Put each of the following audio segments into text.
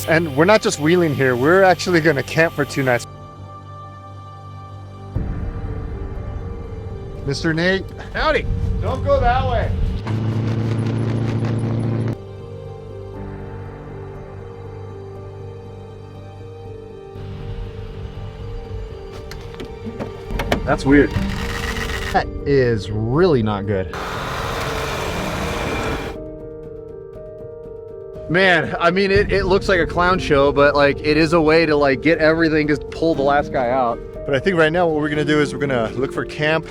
And we're not just wheeling here, we're actually gonna camp for 2 nights. Mr. Nate. Howdy. Don't go that way. That's weird. That is really not good. Man, I mean, it looks like a clown show, but like it is a way to like get everything, just pull the last guy out. But I think right now what we're gonna do is we're gonna look for camp.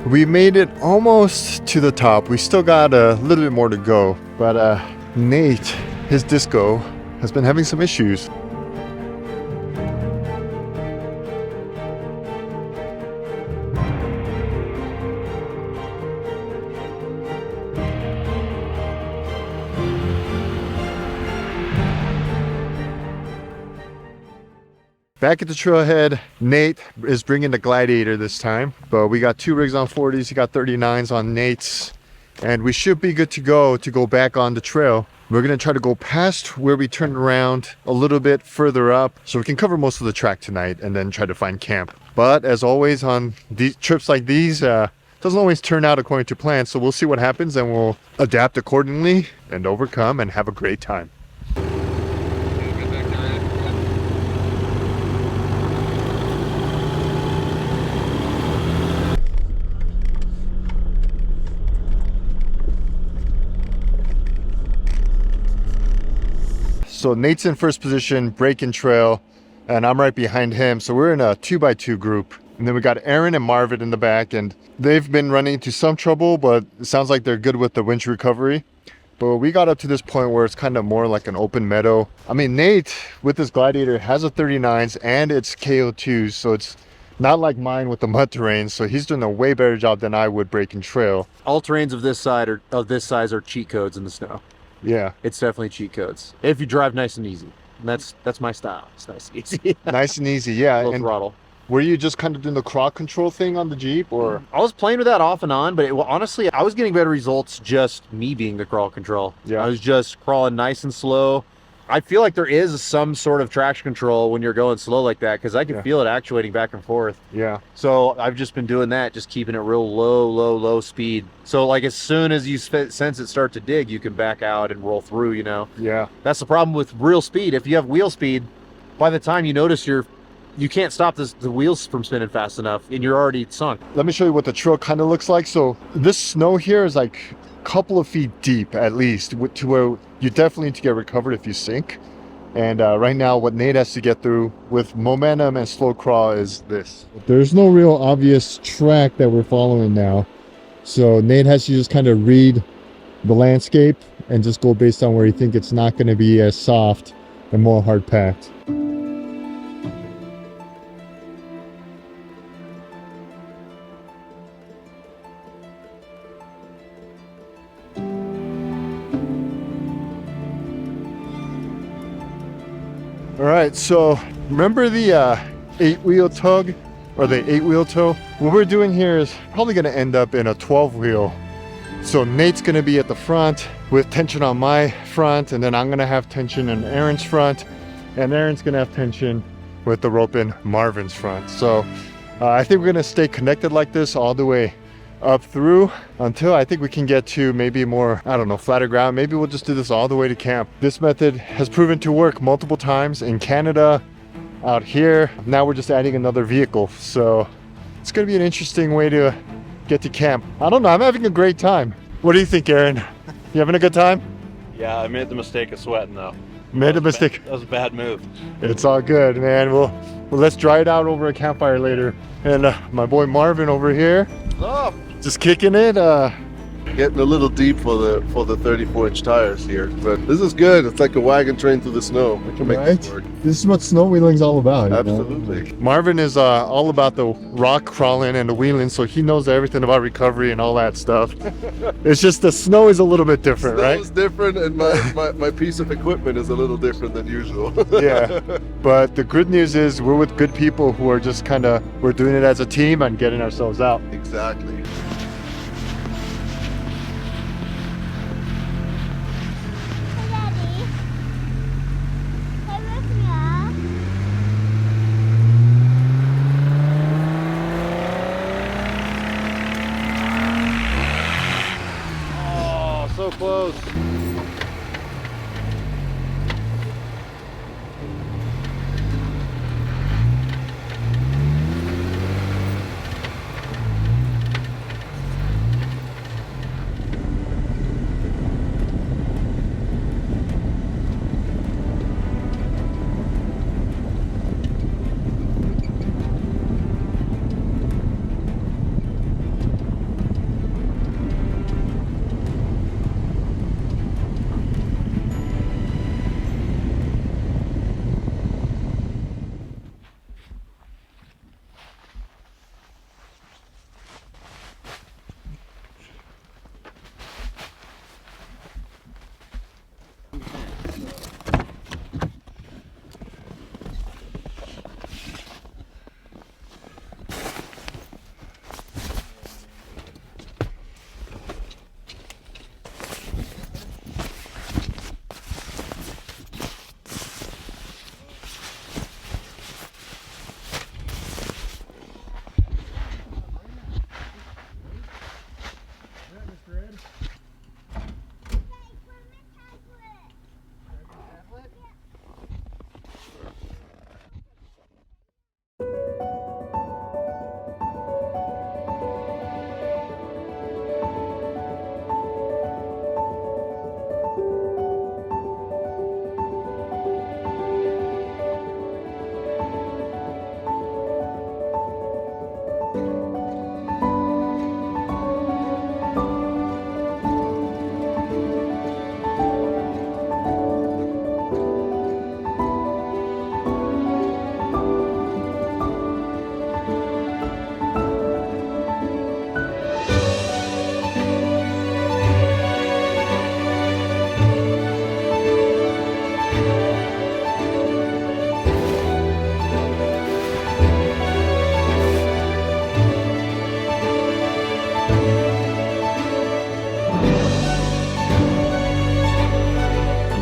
We made it almost to the top. We still got a little bit more to go, but Nate, his disco, has been having some issues. Back at the trailhead, Nate is bringing the Gladiator this time, but we got 2 rigs on 40s, he got 39s on Nate's, and we should be good to go back on the trail. We're gonna try to go past where we turned around a little bit further up so we can cover most of the track tonight and then try to find camp. But as always on these trips like these, doesn't always turn out according to plan, so we'll see what happens and we'll adapt accordingly and overcome and have a great time. So Nate's in first position, breaking trail, and I'm right behind him. So we're in a 2x2 group. And then we got Arron and Marvin in the back, and they've been running into some trouble, but it sounds like they're good with the winch recovery. But we got up to this point where it's kind of more like an open meadow. I mean, Nate, with this Gladiator, has a 39s and it's KO2s, so it's not like mine with the mud terrain. So he's doing a way better job than I would breaking trail. All terrains of this side or of this size are cheat codes in the snow. Yeah, it's definitely cheat codes if you drive nice and easy. And that's my style. It's nice and easy. Nice and easy, yeah. Low and throttle. Were you just kind of doing the crawl control thing on the Jeep, or? I was playing with that off and on, but honestly, I was getting better results just me being the crawl control. Yeah, I was just crawling nice and slow. I feel like there is some sort of traction control when you're going slow like that, because I can feel it actuating back and forth. Yeah. So I've just been doing that, just keeping it real low speed. So like as soon as you sense it start to dig, you can back out and roll through, you know? Yeah. That's the problem with real speed. If you have wheel speed, by the time you notice you can't stop the wheels from spinning fast enough and you're already sunk. Let me show you what the trail kind of looks like. So this snow here is like a couple of feet deep at least, to where you definitely need to get recovered if you sink. And right now what Nate has to get through with momentum and slow crawl is this. There's no real obvious track that we're following now. So Nate has to just kind of read the landscape and just go based on where you think it's not going to be as soft and more hard packed. All right, so remember the 8-wheel tug or the 8-wheel tow? What we're doing here is probably going to end up in a 12-wheel. So Nate's going to be at the front with tension on my front, and then I'm going to have tension in Arron's front, and Arron's going to have tension with the rope in Marvin's front. So I think we're going to stay connected like this all the way up through until I think we can get to maybe more, I don't know, flatter ground. Maybe we'll just do this all the way to camp. This method has proven to work multiple times in Canada, out here. Now we're just adding another vehicle. So it's going to be an interesting way to get to camp. I don't know, I'm having a great time. What do you think, Arron? You having a good time? Yeah, I made the mistake of sweating though. Made a mistake. That was a bad move. It's all good, man. Well, let's dry it out over a campfire later. And my boy Marvin over here, What's up? just kicking it. getting a little deep for the 34-inch tires here. But this is good. It's like a wagon train through the snow. We can make this work. This is what snow wheeling's all about. Absolutely. Marvin is all about the rock crawling and the wheeling, so he knows everything about recovery and all that stuff. It's just the snow is a little bit different, right? It's different, and my piece of equipment is a little different than usual. Yeah, but the good news is we're with good people who are just we're doing it as a team and getting ourselves out. Exactly. Oh, so close.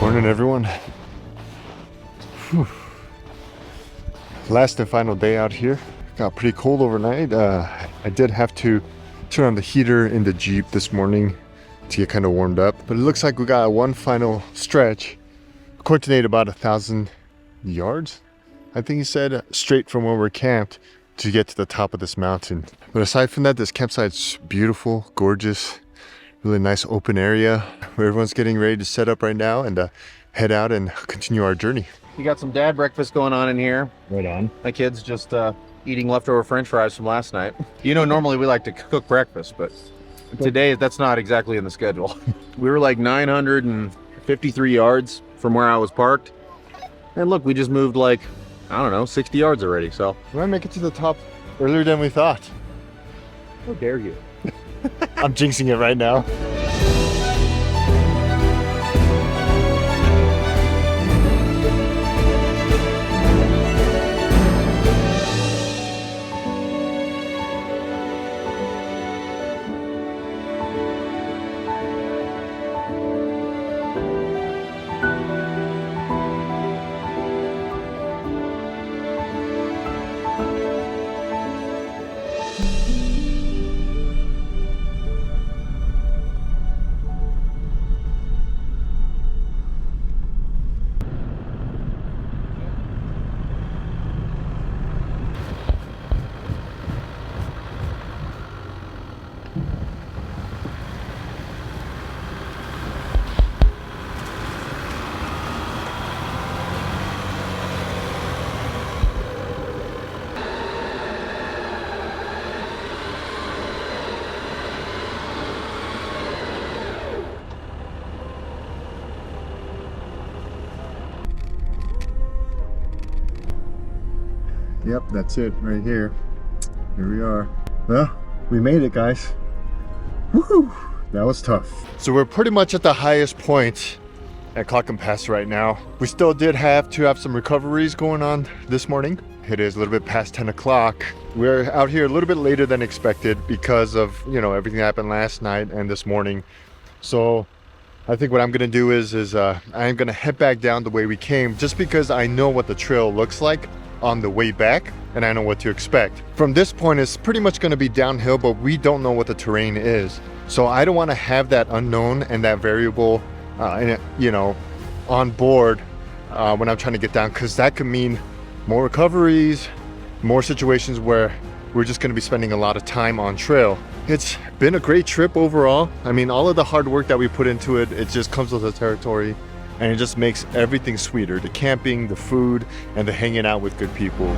Morning, everyone. Whew. Last and final day out here. Got pretty cold overnight. I did have to turn on the heater in the Jeep this morning to get kind of warmed up, but it looks like we got one final stretch. According to Nate, about 1,000 yards, I think he said, straight from where we're camped to get to the top of this mountain. But aside from that, this campsite's beautiful, gorgeous, really nice open area where everyone's getting ready to set up right now and head out and continue our journey. You got some dad breakfast going on in here. Right on. My kid's just eating leftover French fries from last night. You know, normally we like to cook breakfast, but today that's not exactly in the schedule. We were like 953 yards from where I was parked. And look, we just moved like, I don't know, 60 yards already, so. We might make it to the top earlier than we thought. How dare you? I'm jinxing it right now. Yep, that's it right here. Here we are. Well, we made it, guys. Woohoo! That was tough. So we're pretty much at the highest point at Kraken Pass right now. We still did have to have some recoveries going on this morning. It is a little bit past 10 o'clock. We're out here a little bit later than expected because of, you know, everything that happened last night and this morning. So I think what I'm gonna do is I'm gonna head back down the way we came, just because I know what the trail looks like on the way back and I know what to expect. From this point, it's pretty much gonna be downhill, but we don't know what the terrain is. So I don't wanna have that unknown and that variable, you know, on board when I'm trying to get down, because that could mean more recoveries, more situations where we're just going to be spending a lot of time on trail. It's been a great trip overall. I mean, all of the hard work that we put into it, it just comes with the territory, and it just makes everything sweeter. The camping, the food, and the hanging out with good people.